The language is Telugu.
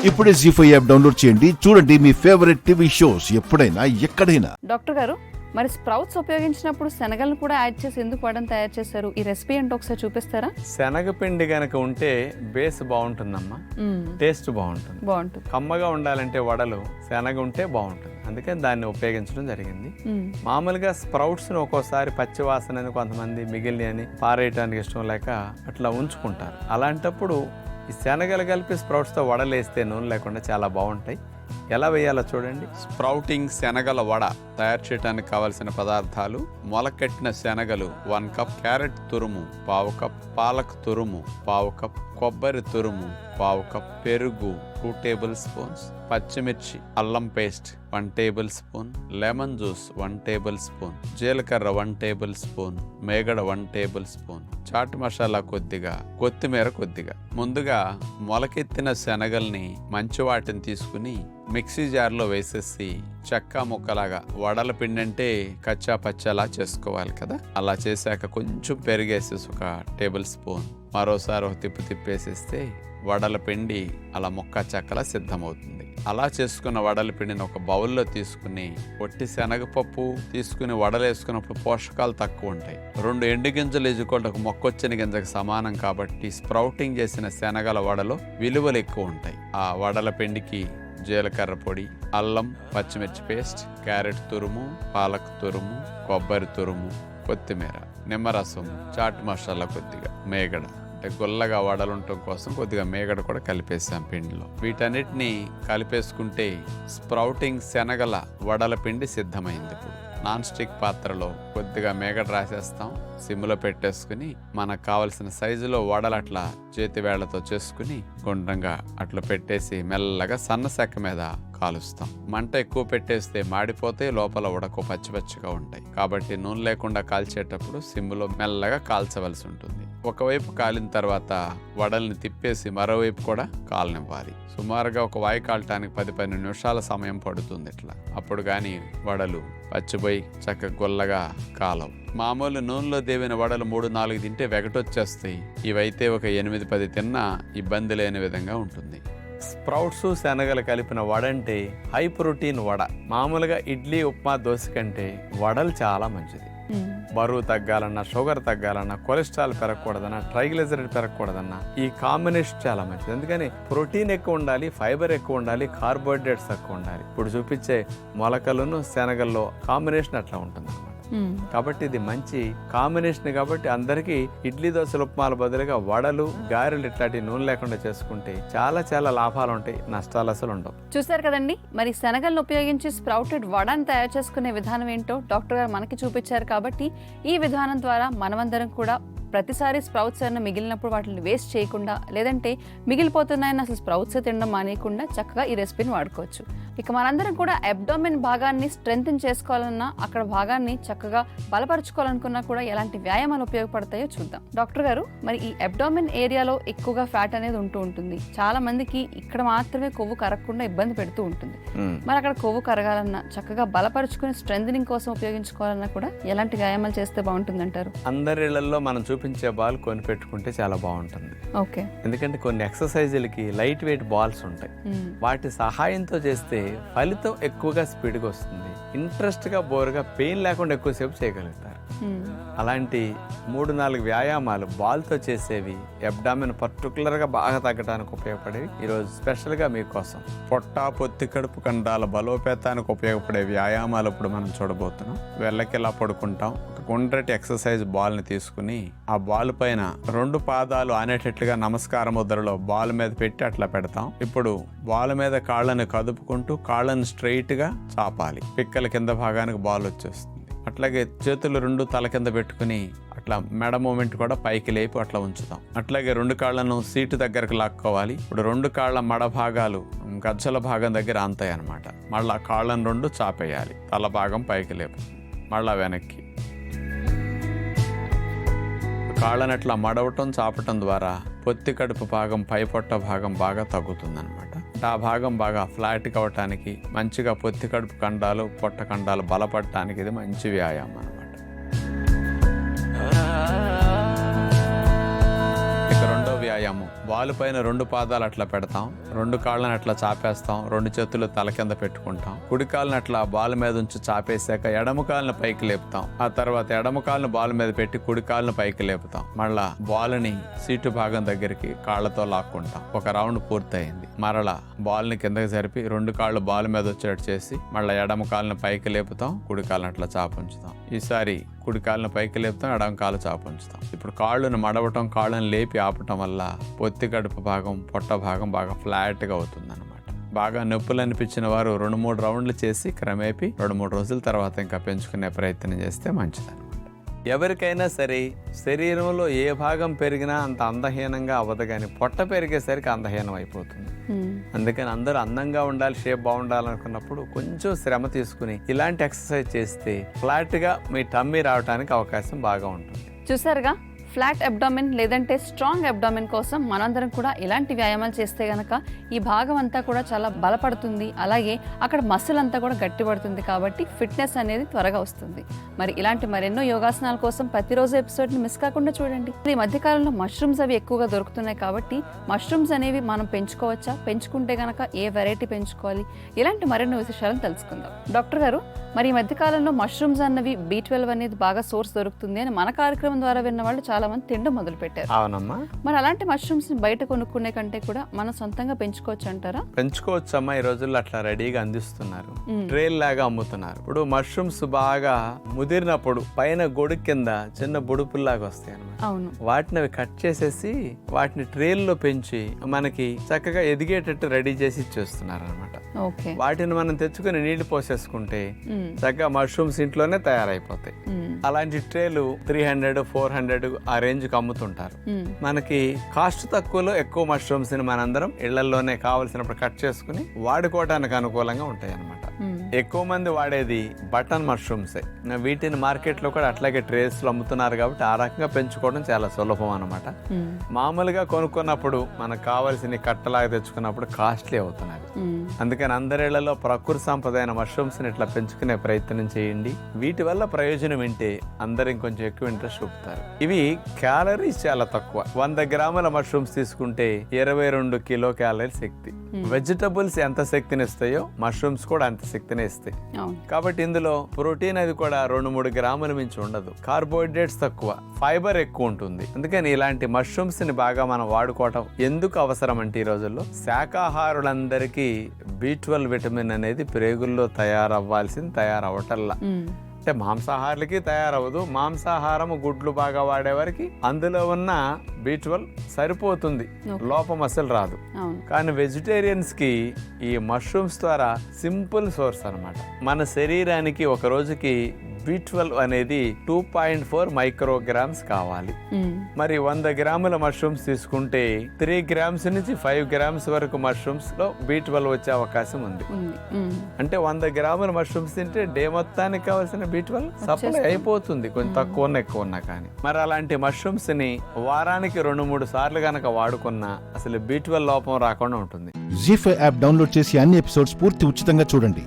ఇప్పుడే జీ5 యాప్ డౌన్లోడ్ చేయండి. చూడండి మీ ఫేవరెట్ టీవీ షోస్ ఎప్పుడైనా ఎక్కడైనా. డాక్టర్ గారు, మరి స్ప్రౌట్స్ ఉపయోగించినప్పుడు శనగలను కూడా యాడ్ చేసి ఎందుకు వడను తయారు చేశారు? ఈ రెసిపీ ఏంటో ఒకసారి చూపిస్తారా? శనగపిండి గనక ఉంటే బేస్ బాగుంటుందమ్మా, టేస్ట్ బాగుంటుంది. కమ్మగా ఉండాలంటే వడలు శనగ ఉంటే బాగుంటుంది, అందుకని దాన్ని ఉపయోగించడం జరిగింది. మామూలుగా స్ప్రౌట్స్ ను ఒక్కోసారి పచ్చి వాసన అని కొంతమంది మిగిలిన అని పారేయటానికి ఇష్టం లేక అట్లా ఉంచుకుంటారు. అలాంటప్పుడు ఈ శనగలు కలిపి స్ప్రౌట్స్తో వడలు వేస్తే నూనె లేకుండా చాలా బాగుంటాయి. ఎలా వేయాలో చూడండి. స్ప్రౌటింగ్ శనగల వడ తయారు చేయడానికి కావలసిన పదార్థాలు: మొలకెట్టిన శనగలు 1 కప్, క్యారెట్ తురుము 1/2 కప్, పాలక్ తురుము 1/2 కప్, కొబ్బరి తురుము 1/2 కప్, పెరుగు 2 టేబుల్ స్పూన్స్, పచ్చిమిర్చి, అల్లం paste 1 tablespoon, lemon juice 1 tablespoon, జీలకర్ర 1 టేబుల్ స్పూన్, మేగడ 1 టేబుల్ స్పూన్, చాట్ మసాలా కొద్దిగా, కొత్తిమీర కొద్దిగా. ముందుగా మొలకెత్తిన శనగల్ని మంచి వాటిని తీసుకుని మిక్సీ జార్లో వేసేసి చెక్క ముక్కలాగా, వడల పిండి అంటే కచ్చా పచ్చలా చేసుకోవాలి కదా, అలా చేశాక కొంచెం పెరిగేసేసి 1 టేబుల్ స్పూన్ మరోసారి ఒక తిప్పేసేస్తే వడల పిండి అలా ముక్క చెక్కలా సిద్ధమవుతుంది. అలా చేసుకున్న వడల పిండిని ఒక బౌల్లో తీసుకుని, పొట్టి శనగపప్పు తీసుకుని వడలు వేసుకున్నప్పుడు పోషకాలు తక్కువ ఉంటాయి. 2 ఎండు గింజలు వేసుకోవడం ఒక మొక్కొచ్చిన గింజకు సమానం కాబట్టి స్ప్రౌటింగ్ చేసిన శనగల వడలో విలువలు ఎక్కువ ఉంటాయి. ఆ వడల పిండికి జీలకర్ర పొడి, అల్లం పచ్చిమిర్చి పేస్ట్, క్యారెట్ తురుము, పాలక్ తురుము, కొబ్బరి తురుము, కొత్తిమీర, నిమ్మరసం, చాట్ మసాలా కొద్దిగా, మేగడ అంటే గుల్లగా వడలుండటం కోసం కొద్దిగా మేగడ కూడా కలిపేసాం పిండిలో. వీటన్నిటిని కలిపేసుకుంటే స్ప్రౌటింగ్ శనగల వడల పిండి సిద్ధమైంది. ఇప్పుడు నాన్ స్టిక్ పాత్రలో కొద్దిగా మేగడ రాసేస్తాం, సిమ్లో పెట్టేసుకుని మనకు కావలసిన సైజులో వడలు అట్లా చేతి వేళ్లతో చేసుకుని గుండ్రంగా అట్లా పెట్టేసి మెల్లగా సన్న సెక్క మీద కాలుస్తాం. మంట ఎక్కువ పెట్టేస్తే మాడిపోతే లోపల ఉడకు పచ్చిపచ్చిగా ఉంటాయి. కాబట్టి నూనె లేకుండా కాల్చేటప్పుడు సిమ్లో మెల్లగా కాల్చవలసి ఉంటుంది. ఒకవైపు కాలిన తర్వాత వడల్ని తిప్పేసి మరోవైపు కూడా కాలనివ్వాలి. సుమారుగా ఒక వాయి కాలటానికి 10-12 నిమిషాల సమయం పడుతుంది. ఇట్లా అప్పుడు కానీ వడలు పచ్చిపోయి చక్కగా గొల్లగా కాలవు. మామూలు నూనెలో దేవిన వడలు 3-4 తింటే వెగటొచ్చేస్తాయి. ఇవైతే ఒక 8-10 తిన్నా ఇబ్బంది లేని విధంగా ఉంటుంది. స్ప్రౌట్స్ శనగలు కలిపిన వడ అంటే హై ప్రోటీన్ వడ. మామూలుగా ఇడ్లీ, ఉప్మా, దోశ కంటే వడలు చాలా మంచిది. బరువు తగ్గాలన్నా, షుగర్ తగ్గాలన్నా, కొలెస్ట్రాల్ పెరగకూడదన్నా, ట్రైగ్లిజరైడ్ పెరగకూడదన్నా ఈ కాంబినేషన్ చాలా మంచిది. అందుకని ప్రోటీన్ ఎక్కువ ఉండాలి, ఫైబర్ ఎక్కువ ఉండాలి, కార్బోహైడ్రేట్స్ తక్కువ ఉండాలి. ఇప్పుడు చూపించే మొలకలను శనగల్లో కాంబినేషన్ అట్లా ఉంటుంది అన్నమాట. కాబట్టి ఇది మంచి కాంబినేషన్. కాబట్టి అందరికీ ఇడ్లీ, దోశలు, ఉప్మాల బదులుగా వడలు, గారెలు ఇట్లాంటి నూనె లేకుండా చేసుకుంటే చాలా చాలా లాభాలు ఉంటాయి, నష్టాలు అసలు ఉండవు. చూసారు కదండి, మరి శనగలను ఉపయోగించి స్ప్రౌటెడ్ వడను తయారు చేసుకునే విధానం ఏంటో డాక్టర్ గారు మనకి చూపించారు. కాబట్టి ఈ విధానం ద్వారా మనమందరం కూడా ప్రతిసారి స్ప్రౌట్స్ అన్న మిగిలినప్పుడు వాటిని వేస్ట్ చేయకుండా, లేదంటే మిగిలిపోతున్నాయని అసలు స్ప్రౌట్స్ తినడం మానేయకుండా చక్కగా ఈ రెసిపీని వాడుకోవచ్చు. ఇక మనందరం కూడా అబ్డామిన్ భాగాన్ని స్ట్రెంగ్తన్ చేసుకోవాలన్నా, అక్కడ భాగాన్ని చక్కగా బలపరుచుకోవాలనుకున్నా కూడా ఎలాంటి వ్యాయామాలు ఉపయోగపడతాయో చూద్దాం. డాక్టర్ గారు, మరి ఈ అబ్డామిన్ ఏరియాలో ఎక్కువగా ఫ్యాట్ అనేది ఉంటుంది. చాలా మందికి ఇక్కడ మాత్రమే కొవ్వు కరగకుండా ఇబ్బంది పెడుతూ ఉంటుంది. మరి అక్కడ కొవ్వు కరగాలన్నా, చక్కగా బలపరుచుకుని స్ట్రెంథనింగ్ కోసం ఉపయోగించుకోవాలన్నా కూడా ఎలాంటి వ్యాయామాలు చేస్తే బాగుంటుంది అంటారు? అందరిళ్లలో మనం చూపించే బాల్ కొని పెట్టుకుంటే చాలా బాగుంటుంది. ఓకే, ఎందుకంటే కొన్ని ఎక్సర్సైజులకి లైట్ వెయిట్ బాల్స్ ఉంటాయి. వాటి సహాయంతో చేస్తే ఫలితం ఎక్కువగా స్పీడ్గా వస్తుంది. ఇంట్రెస్ట్గా, బోర్గా, పెయిన్ లేకుండా ఎక్కువసేపు చేయగలుగుతారు. అలాంటి 3-4 వ్యాయామాలు బాల్తో చేసేవి అబ్డామిన్ పర్టికులర్గా బాగా తగ్గడానికి ఉపయోగపడేవి ఈరోజు స్పెషల్గా మీకోసం. పొట్ట, పొత్తి కడుపు కండాల బలోపేతానికి ఉపయోగపడే వ్యాయామాలు ఇప్పుడు మనం చూడబోతున్నాం. వెళ్ళకిలా పడుకుంటాం. గుండ్రటి ఎక్సర్సైజ్ బాల్ని తీసుకుని ఆ బాల్ పైన 2 పాదాలు ఆనేటట్లుగా నమస్కార ముద్రలో బాల్ మీద పెట్టి అట్లా పెడతాం. ఇప్పుడు బాల్ మీద కాళ్ళని కదుపుకుంటూ కాళ్ళని స్ట్రైట్గా చాపాలి. పిక్కల కింద భాగానికి బాల్ వచ్చేస్తుంది. అట్లాగే చేతులు 2 తల కింద పెట్టుకుని అట్లా మెడ మూమెంట్ కూడా పైకి లేపి అట్లా ఉంచుతాం. అట్లాగే 2 కాళ్ళను సీటు దగ్గరకు లాక్కోవాలి. ఇప్పుడు 2 కాళ్ళ మడ భాగాలు గజ్జల భాగం దగ్గర అంతాయి అన్నమాట. మళ్ళా కాళ్ళను 2 చాపేయాలి. తల భాగం పైకి లేపు, మళ్ళా వెనక్కి. కాళ్ళని అట్లా మడవటం, చాపటం ద్వారా పొత్తి కడుపు భాగం, పై పొట్ట భాగం బాగా తగ్గుతుందన్నమాట. ఆ భాగం బాగా ఫ్లాట్ కావటానికి, మంచిగా పొత్తి కడుపు కండాలు, పొట్ట కండాలు బలపడటానికి ఇది మంచి వ్యాయామం అన్నమాట. ఇక రెండో వ్యాయామం, వాలు పైన 2 పాదాలు అట్లా పెడతాం. రెండు కాళ్ళని అట్లా చాపేస్తాం, రెండు చేతులు తల కింద పెట్టుకుంటాం, కుడి కాళ్ళని అట్లా బాల్ మీద ఉంచి చాపేశాక ఎడమ కాళ్ళని పైకి లేపుతాం, ఆ తర్వాత ఎడమ కాళ్ళని బాల్ మీద పెట్టి కుడి కాళ్ళని పైకి లేపుతాం, మళ్ళా బాల్ని సీటు భాగం దగ్గరికి కాళ్ళతో లాక్కుంటాం. ఒక రౌండ్ పూర్తయింది. మరలా బాల్ని కిందకి జరిపి రెండు కాళ్ళు బాల్ మీద వచ్చేటట్టు చేసి మళ్ళీ ఎడమ కాళ్ళని పైకి లేపుతాం, కుడి కాళ్ళని అట్లా చాపుంచుతాం. ఈసారి కుడి కాళ్ళని పైకి లేపుతాం, ఎడమ కాళ్ళు చాపుంచుతాం. ఇప్పుడు కాళ్ళను మడవటం, కాళ్ళని లేపి ఆపటం వల్ల పొత్తి కడుపు భాగం, పొట్ట భాగం బాగా ఫ్లాట్గా అవుతుంది అనమాట. బాగా నొప్పులు అనిపించిన వారు 2-3 రౌండ్లు చేసి క్రమేపీ 2-3 రోజుల తర్వాత ఇంకా పెంచుకునే ప్రయత్నం చేస్తే మంచిదన్నమాట. ఎవరికైనా సరే శరీరంలో ఏ భాగం పెరిగినా అంత అందహీనంగా అవ్వదు, కానీ పొట్ట పెరిగేసరికి అందహీనం అయిపోతుంది. అందుకని అందరూ అందంగా ఉండాలి, షేప్ బాగుండాలనుకున్నప్పుడు కొంచెం శ్రమ తీసుకుని ఇలాంటి ఎక్సర్సైజ్ చేస్తే ఫ్లాట్గా మీ టమ్మీ రావడానికి అవకాశం బాగా ఉంటుంది. చూసారుగా, ఫ్లాట్ అబ్డామిన్ లేదంటే స్ట్రాంగ్ అబ్డామిన్ కోసం మనందరం కూడా ఇలాంటి వ్యాయామాలు చేస్తే గనక ఈ భాగం అంతా కూడా చాలా బలపడుతుంది, అలాగే అక్కడ మసిల్ అంతా కూడా గట్టిపడుతుంది. కాబట్టి ఫిట్నెస్ అనేది త్వరగా వస్తుంది. మరి ఇలాంటి మరెన్నో యోగాసనాల కోసం ప్రతిరోజు ఎపిసోడ్ని మిస్ కాకుండా చూడండి. ఈ మధ్యకాలంలో మష్రూమ్స్ అవి ఎక్కువగా దొరుకుతున్నాయి కాబట్టి మష్రూమ్స్ అనేవి మనం పెంచుకోవచ్చా, పెంచుకుంటే గనక ఏ వెరైటీ పెంచుకోవాలి, ఇలాంటి మరెన్నో విశేషాలను తెలుసుకుందాం. డాక్టర్ గారు, మరి ఈ మధ్యకాలంలో మష్రూమ్స్ అన్నవి B12 అనేది బాగా సోర్స్ దొరుకుతుంది అని మన కార్యక్రమం ద్వారా విన్న వాళ్ళు చాలా మంది తినడం మొదలు పెట్టారు. అవునమ్మా. మరి అలాంటి మష్రూమ్స్ ని బయట కొనుక్కునే కంటే కూడా మనం సొంతంగా పెంచుకోవచ్చు అంటారా? పెంచుకోవచ్చు అమ్మా. ఈ రోజుల్లో అట్లా రెడీగా అందిస్తున్నారు, ట్రేల్ లాగా అమ్ముతున్నారు. ఇప్పుడు మష్రూమ్స్ బాగా ముదిరినప్పుడు పైన గొడుగు కింద చిన్న బుడుపుల్లాగా వస్తాయి అన్నమాట. అవును. వాటిని అవి కట్ చేసేసి వాటిని ట్రేల్లో పెంచి మనకి చక్కగా ఎదిగేటట్టు రెడీ చేసి ఇచ్చేస్తున్నారు అనమాట. వాటిని మనం తెచ్చుకుని నీళ్లు పోసేసుకుంటే చక్కగా మష్రూమ్స్ ఇంట్లోనే తయారైపోతాయి. అలాంటి ట్రేలు 300-400 ఆ రేంజ్ కి అమ్ముతుంటారు. మనకి కాస్ట్ తక్కువలో ఎక్కువ మష్రూమ్స్ ని మనందరం ఇళ్లలోనే కావలసినప్పుడు కట్ చేసుకుని వాడుకోవడానికి అనుకూలంగా ఉంటాయి అన్నమాట. ఎక్కువ మంది వాడేది బటన్ మష్రూమ్సే. వీటిని మార్కెట్ లో కూడా అట్లాగే ట్రేస్ లో అమ్ముతున్నారు కాబట్టి ఆ రకంగా పెంచుకోవడం చాలా సులభం అన్నమాట. మామూలుగా కొనుక్కున్నప్పుడు మనకు కావాల్సిన కట్టలాగా తెచ్చుకున్నప్పుడు కాస్ట్లీ అవుతున్నది. అందుకని అందరిళ్లలో ప్రకృతి సంపద అయిన మష్రూమ్స్ ని ఇట్లా పెంచుకునే ప్రయత్నం చేయండి. వీటి వల్ల ప్రయోజనం వింటే అందరు ఇంకొంచెం ఎక్కువ ఇంట్రెస్ట్ చూపుతారు. ఇవి క్యాలరీస్ చాలా తక్కువ. 100 గ్రాముల మష్రూమ్స్ తీసుకుంటే 22 కిలో క్యాలరీ శక్తి. వెజిటబుల్స్ ఎంత శక్తిని ఇస్తాయో మష్రూమ్స్ కూడా అంత శక్తిని ఇస్తాయి. కాబట్టి ఇందులో ప్రోటీన్ అది కూడా 2-3 గ్రాముల మించి ఉండదు. కార్బోహైడ్రేట్స్ తక్కువ, ఫైబర్ ఎక్కువ ఉంటుంది. అందుకని ఇలాంటి మష్రూమ్స్ ని బాగా మనం వాడుకోవటం ఎందుకు అవసరం అంటే ఈ రోజుల్లో శాకాహారులందరికీ B12 విటమిన్ అనేది ప్రేగుల్లో తయారవ్వటల్లా. అంటే మాంసాహారులకి తయారవ్వదు. మాంసాహారం గుడ్లు బాగా వాడేవారికి అందులో ఉన్న B12 సరిపోతుంది, లోపం అసలు రాదు. కానీ వెజిటేరియన్స్ కి ఈ మష్రూమ్స్ ద్వారా సింపుల్ సోర్స్ అన్నమాట. మన శరీరానికి ఒక రోజుకి B12 అనేది 2.4 మైక్రోగ్రామ్స్ కావాలి. మరి 100 గ్రాముల మష్రూమ్స్ తీసుకుంటే 3 గ్రామ్స్ నుంచి 5 గ్రామ్స్ వరకు మష్రూమ్స్ లో B12 వచ్చే అవకాశం ఉంది. అంటే 100 గ్రాముల మష్రూమ్స్ తింటే డే మొత్తానికి కావాల్సిన B12 సప్లై అయిపోతుంది, కొంచెం తక్కువ ఉన్నా ఎక్కువ ఉన్నా. కానీ మరి అలాంటి మష్రూమ్స్ ని వారానికి 2-3 సార్లు గనక వాడుకున్నా అసలు B12 లోపం రాకుండా ఉంటుంది. జీ5 యాప్ డౌన్లోడ్ చేసి అన్ని ఎపిసోడ్స్ పూర్తి ఉచితంగా చూడండి.